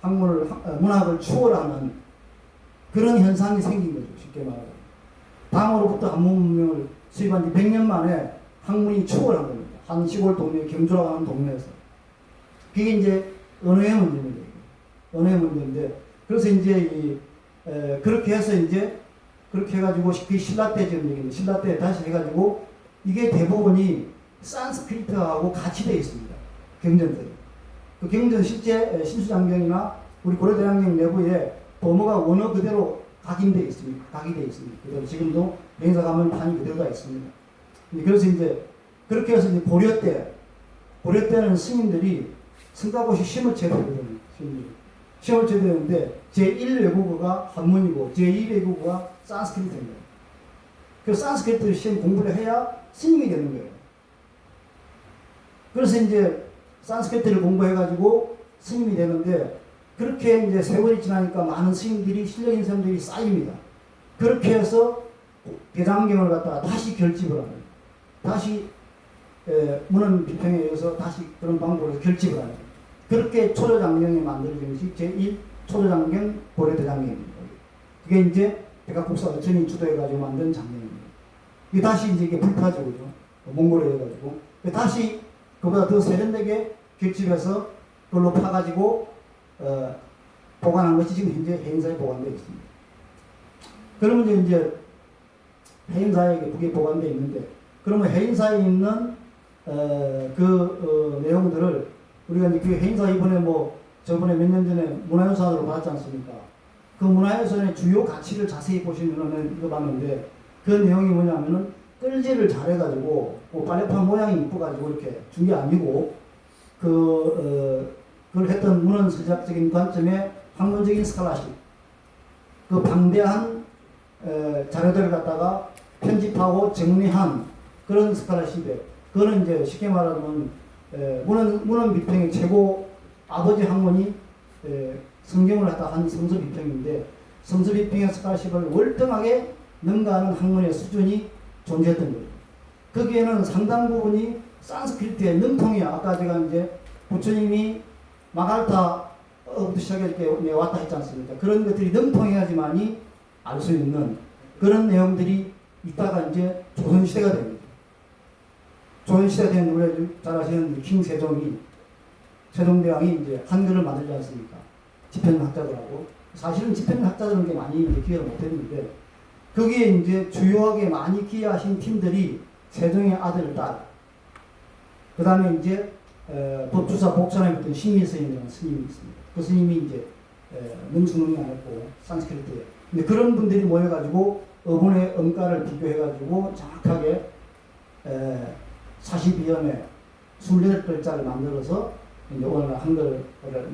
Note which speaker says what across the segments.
Speaker 1: 문학을 추월하는 그런 현상이 생긴 거죠. 쉽게 말하면. 당으로부터 한문 문명을 수입한 지 100년 만에 학문이 추월한 겁니다. 한 시골 동네, 경주라고 하는 동네에서. 그게 이제 언어의 문제입니다. 언어의 문제인데, 그래서 이제 그렇게 해서 이제 그렇게 해가지고 그 신라 때 지금 얘기인데, 신라 때 다시 해가지고 이게 대부분이 산스크리트하고 같이 되어 있습니다. 경전들이. 그 경전 실제 신수장경이나 우리 고려대장경 내부에 범어가 원어 그대로 각인되어 있습니다. 각인되어 있습니다. 그대로 지금도 배인사 가면 판이 그대로 다 있습니다. 그래서 이제 그렇게 해서 이제 고려 때는 스님들이 성가고시 시험을 쳐야 되거든요. 시험을 쳐야 되는데 제1 외국어가 한문이고 제2 외국어가 산스크리트입니다. 그래서 산스크리트 시험 공부를 해야 스님이 되는 거예요. 그래서 이제 산스크리트를 공부해가지고 스님이 되는데, 그렇게 이제 세월이 지나니까 많은 스님들이, 실력 있는 사람들이 쌓입니다. 그렇게 해서 대장경을 갖다가 다시 결집을 합니다. 다시 문헌 비평에 의해서 다시 그런 방법으로 결집을 합니다. 그렇게 초조장경이 만들어진 것이 제1 초조장경 고려대장경입니다. 그게 이제 백악국사 어천이 주도해가지고 만든 장경입니다. 이게 다시 이제 이게 불타죠, 그죠? 몽골에 해가지고. 다시 그보다 더 세련되게 결집해서 그걸로 파가지고, 보관한 것이 지금 현재 해인사에 보관되어 있습니다. 그러면 이제 해인사에 그게 보관되어 있는데, 그러면 해인사에 있는, 내용들을 우리가 이제 그 해인사 이번에 저번에 몇 년 전에 문화유산으로 받았지 않습니까? 그 문화유산의 주요 가치를 자세히 보시면은 이거 봤는데, 그 내용이 뭐냐면은 끌지를 잘해가지고, 빨래판 모양이 이뻐가지고 이렇게 준 게 아니고, 그걸 했던 문헌 서작적인 관점의 학문적인 스칼라십, 그 방대한 자료들을 갖다가 편집하고 정리한 그런 스칼라십에, 그거는 이제 쉽게 말하면 문헌 비평의 최고 아버지 학문이 성경을 갖다 한 성서 비평인데, 성서 비평의 스칼라십을 월등하게 능가하는 학문의 수준이 존재했던 거예요. 거기에는 상당 부분이 산스크리트의 능통이야. 아까 제가 이제 부처님이 마갈타부터 시작해 이렇게 왔다 했지 않습니까? 그런 것들이 능통해야지만이 알 수 있는 그런 내용들이 있다가 이제 조선시대가 됩니다. 조선시대가 된 우리 잘 아시는 킹세종이, 세종대왕이 이제 한글을 만들지 않습니까? 집현학자들하고. 사실은 집현학자들은 게 많이 기여를 못했는데, 거기에 이제 주요하게 많이 기여하신 팀들이 세종의 아들, 딸, 그 다음에 이제 법주사 복선에 있던 신미스님이라는 스님이 있습니다. 그 스님이 이제 능수능이 안 했고 산스크리트에. 근데 그런 분들이 모여가지고 어분의 음가를 비교해가지고 정확하게 42연의 28글자를 만들어서 이제 오늘날 한글을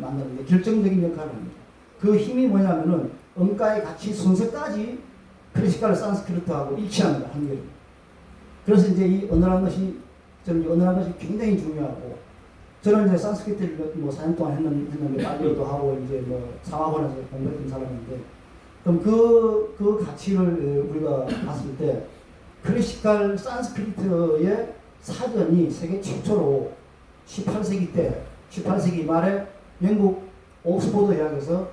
Speaker 1: 만드는 데 결정적인 역할을 합니다. 그 힘이 뭐냐면은 음가의 가치 순서까지 클래시컬 산스크리트하고 일치합니다. 한글이. 그래서 이제 이 언어라는 것이, 저는 언어라는 것이 굉장히 중요하고, 저는 이제 산스크리트를 4년 동안 했는데 빨리도 하고 이제 상하원에서 공부했던 사람인데, 그럼 그 가치를 우리가 봤을 때 클래시컬 산스크리트의 사전이 세계 최초로 18세기 말에 영국 옥스포드 대학에서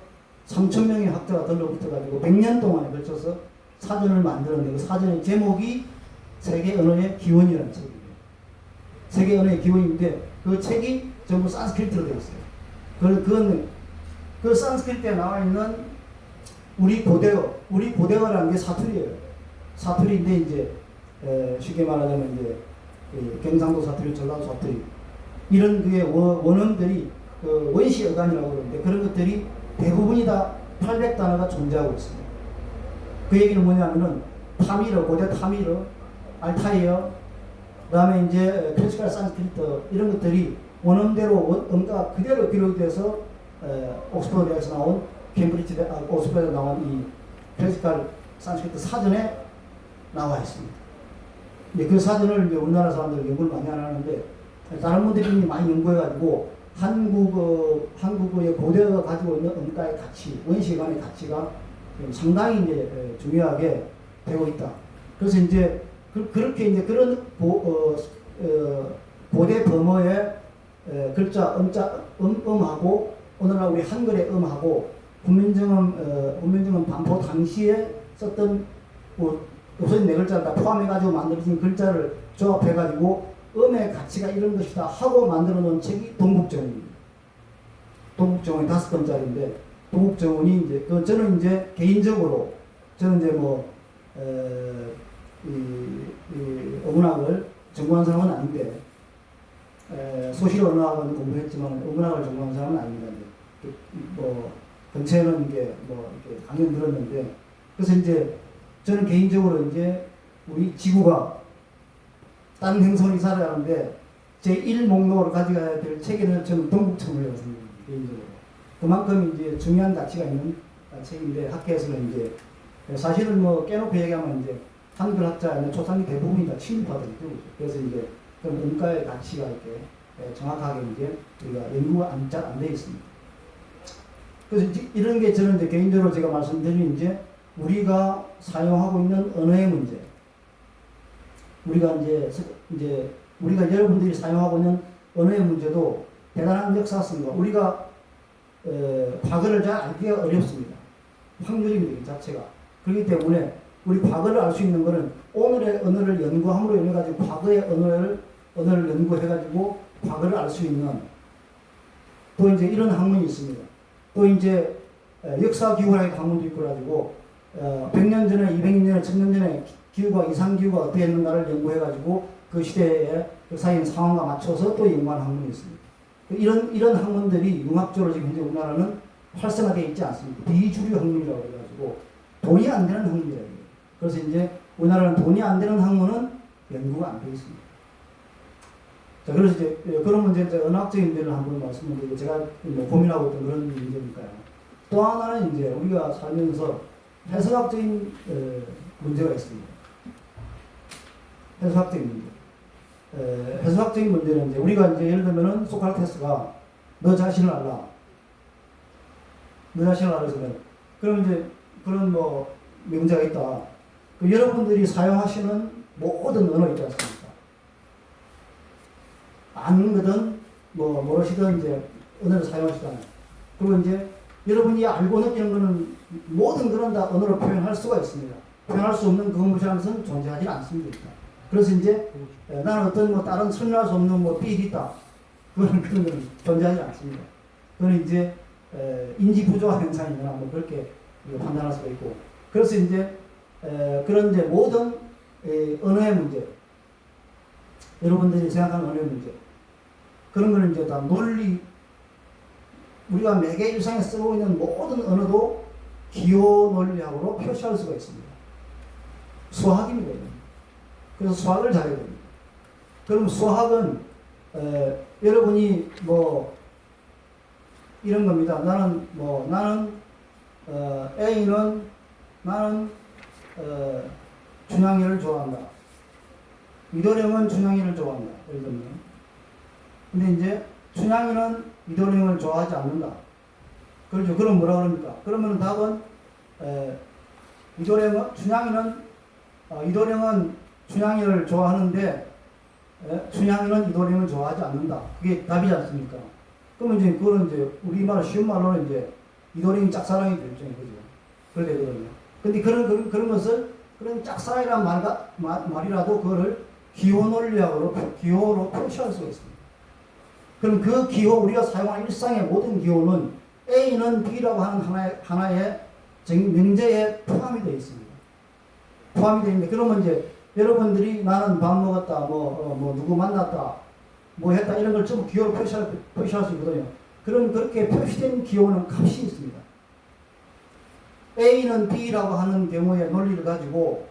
Speaker 1: 3,000명의 학자가 들러붙어가지고 100년 동안에 걸쳐서 사전을 만들었는데, 그 사전의 제목이 세계 언어의 기원이라는 책이에요. 세계 언어의 기원인데 그 책이 전부 산스크리트로 되어 있어요. 그 산스크리트에 나와 있는 우리 고대어라는 게 사투리예요. 사투리인데 이제 쉽게 말하자면 이제 경상도 사투리, 전라도 사투리, 이런 그의 원어들이 원시 어간이라고 그러는데, 그런 것들이 대부분이 다 800단어가 존재하고 있습니다. 그 얘기는 뭐냐면은 타미르, 고대 타미르, 알타이어, 그 다음에 이제 클래시컬 산스크리트, 이런 것들이 원어대로 음가 그대로 기록돼서 옥스퍼드 대학에서 나온 옥스퍼드에서 나온 이 클래시컬 산스크리트 사전에 나와 있습니다. 그 사전을 이제 우리나라 사람들 연구를 많이 안 하는데, 다른 분들이 많이 연구해가지고 한국어의 고대어가 가지고 있는 음가의 가치, 원시간의 가치가 상당히 이제 중요하게 되고 있다. 그래서 이제 그렇게 이제 그런 고대 범어의 글자, 음하고 오늘날 우리 한글의 음하고 훈민정음 반포 당시에 썼던 뭐 요새 네 글자를 다 포함해가지고 만들어진 글자를 조합해가지고 음의 가치가 이런 것이다 하고 만들어 놓은 책이 동국정원입니다. 동국정원이 5권짜리인데 동국정원이 이제 저는 이제 개인적으로 저는 이제 뭐 어문학을 전공한 사람은 아닌데 소실 언어학은 공부했지만 어문학을 전공한 사람은 아닙니다. 뭐 근처에는 이게 뭐 이렇게 강연 들었는데 그래서 이제 저는 개인적으로 이제 우리 지구가 다른 행성이 살아가는데 제1 목록으로 가져가야 될 책에는 저는 동국천문이라고 생각합니다. 개인적으로. 그만큼 이제 중요한 가치가 있는 책인데 학계에서는 이제 사실은 뭐 깨놓고 얘기하면 이제 한글 학자의 초상기 대부분이 다 침묵하더라고요. 그래서 이제 그런 문과의 가치가 이렇게 정확하게 이제 우리가 연구가 잘 안 돼 있습니다. 그래서 이런 게 저는 이제 개인적으로 제가 말씀드린 이제 우리가 사용하고 있는 언어의 문제, 우리가 이제 우리가 여러분들이 사용하고 있는 언어의 문제도 대단한 역사성과 우리가 과거를 잘 알기가 어렵습니다. 확률입니다, 이 자체가. 그렇기 때문에 우리 과거를 알 수 있는 것은 오늘의 언어를 연구함으로 인해 가지고 과거의 언어를 연구해가지고 과거를 알 수 있는 또 이제 이런 학문이 있습니다. 또 이제 역사 기후학의 학문도 있고 가지고 100년 전에, 200년 전에, 1000년 전에 기후가 이상기후가 어떻게 했는가를 연구해가지고 그 시대의 그 사이의 상황과 맞춰서 또 연구하는 학문이 있습니다. 이런 학문들이 융합적으로 지금 현재 우리나라는 활성화되어 있지 않습니다. 비주류 학문이라고 해가지고 돈이 안 되는 학문이라고 해요. 그래서 이제 우리나라는 돈이 안 되는 학문은 연구가 안 되어 있습니다. 자, 그래서 이제 그런 문제, 언어학적인 문제를 한번 말씀드리고 제가 뭐 고민하고 있던 그런 문제니까요. 또 하나는 이제 우리가 살면서 해석학적인 문제가 있습니다. 해석학적인 문제. 해석학적인 문제는 이제 우리가 이제 예를 들면은 소크라테스가 너 자신을 알라. 너 자신을 알아서는 그럼 이제 그런 뭐 명제가 있다. 그 여러분들이 사용하시는 모든 언어 있지 않습니까? 아는 거든 뭐 모르시든 이제 언어를 사용하시잖아요. 그리고 이제 여러분이 알고 느끼는 거는 모든 그런 다 언어로 표현할 수가 있습니다. 표현할 수 없는 그 무시하는 것은 존재하지 않습니다. 그래서 이제 나는 어떤 뭐 다른 설명할 수 없는 뭐 삐이 있다. 그런 건 존재하지 않습니다. 그건 이제 인지 부조화 현상이나 뭐 그렇게 판단할 수가 있고. 그래서 이제 그런 이제 모든 언어의 문제, 여러분들이 생각하는 언어의 문제, 그런 거는 이제 다 논리, 우리가 매개 일상에 쓰고 있는 모든 언어도 기호 논리학으로 표시할 수가 있습니다. 수학입니다. 그래서 수학을 잘해야 됩니다. 그럼 수학은 여러분이 뭐 이런 겁니다. 나는 A는 나는 준양이를 좋아한다. 이도령은 준양이를 좋아한다. 예를 들면. 근데 이제 준양이는 이도령을 좋아하지 않는다. 그렇죠. 그럼 뭐라 그럽니까? 그러면 답은 이도령은 준양이를 좋아하는데 준양이는 이도령을 좋아하지 않는다. 그게 답이지 않습니까? 그러면 이제 그거는 이제 우리말 쉬운 말로는 이제 이도령이 짝사랑이 되죠. 그죠? 그래 되거든요. 근데 그런 것을 그런 짝사랑이란 말이라도 그거를 기호 논리학으로 기호로 표시할 수가 있습니다. 그럼 그 기호, 우리가 사용하는 일상의 모든 기호는 A는 B라고 하는 하나의 명제에 포함이 되어 있습니다. 포함이 되어 있는데, 그러면 이제 여러분들이 나는 밥 먹었다, 뭐 누구 만났다, 뭐 했다, 이런 걸 좀 기호로 표시할 수 있거든요. 그럼 그렇게 표시된 기호는 값이 있습니다. A는 B라고 하는 경우의 논리를 가지고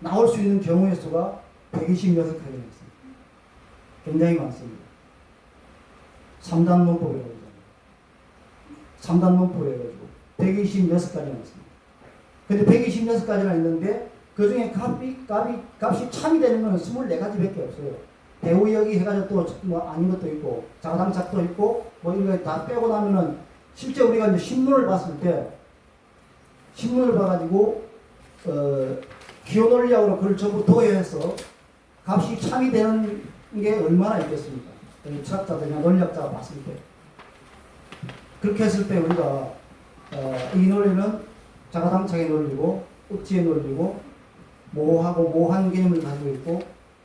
Speaker 1: 나올 수 있는 경우의 수가 126가지가 있습니다. 굉장히 많습니다. 3단 문법이라고 하잖아요. 3단 문법을 해가지고 126가지가 있습니다. 근데 126가지가 있는데 그 중에 값이 참이 되는 것은 24가지밖에 없어요. 대우여기 해가지고 또 뭐 아닌 것도 있고 자당착도 있고 뭐 이런 거 다 빼고 나면은 실제 우리가 이제 신문을 봤을 때 신문을 봐가지고 기호 논리학으로 그걸 전부 도해해서 값이 참이 되는 게 얼마나 있겠습니까? 철학자들이나 논리학자가 봤을 때. 그렇게 했을 때 우리가 이 논리는 자가당착의 논리고 억지의 논리고 모호하고 모호한 개념을 가지고 있고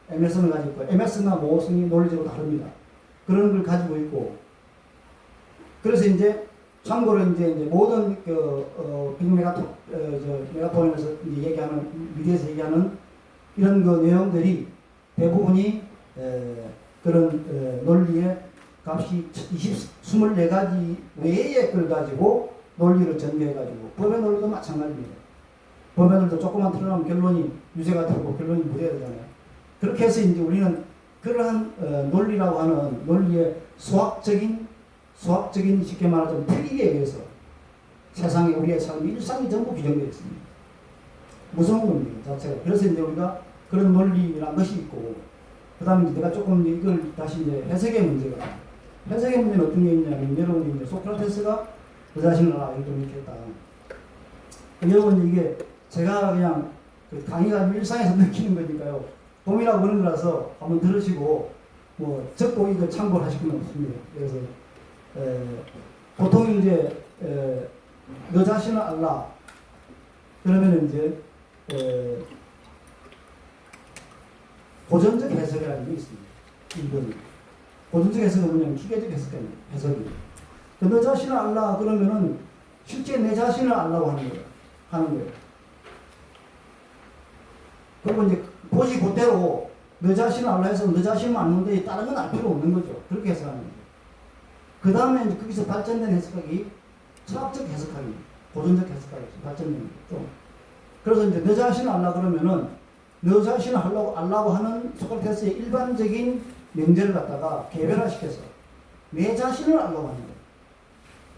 Speaker 1: MS성을 가지고 있고 MS나 모호성이 논리적으로 다릅니다. 그런 걸 가지고 있고 그래서 이제 참고로 이제 모든 빅메가톤에서 이제 얘기하는 미디어에서 얘기하는 이런 그 내용들이 대부분이 그런 논리의 값이 24가지 외의 걸 가지고 논리를 전개해가지고 법의 논리도 마찬가지입니다. 법의 논리도 조금만 틀어놓으면 결론이 유죄가 되고 결론이 무죄가 되잖아요. 그렇게 해서 이제 우리는 그러한 논리라고 하는 논리의 수학적인 쉽게 말하자면 특이에 의해서 세상에 우리의 삶 일상이 전부 규정되어 있습니다. 무서운 겁니다 자체가. 그래서 이제 우리가 그런 논리라는 것이 있고 그 다음에 내가 조금 이걸 다시 이제 해석의 문제가 해석의 문제는 어떤 게 있냐면 여러분이 이제 소크라테스가 그 자신을 이렇게 했다. 여러분 이게 제가 그냥 강의가 일상에서 느끼는 거니까요. 봄이라고 그런 거라서 한번 들으시고 뭐 적고 이거 참고하실 건 없습니다. 그래서 보통 이제 너 자신을 알라 그러면 이제 고전적 해석이라는 게 있습니다. 이건 고전적 해석은 뭐냐면 기계적 해석입니다. 너 자신을 알라 그러면은 실제 내 자신을 알라고 하는 거예요. 그리고 이제 보시 그대로 너 자신을 알라 해서 너 자신만 아는데 다른 건 알 필요 없는 거죠. 그렇게 해석하는 거죠. 그 다음에 이제 거기서 발전된 해석학이 철학적 해석학입니다. 고전적 해석학이 발전된 거죠. 그래서 이제 너 자신을 알라 그러면은 너 자신을 알라고 하는 소크라테스의 일반적인 명제를 갖다가 개별화시켜서 내 자신을 알라고 하는 거예요.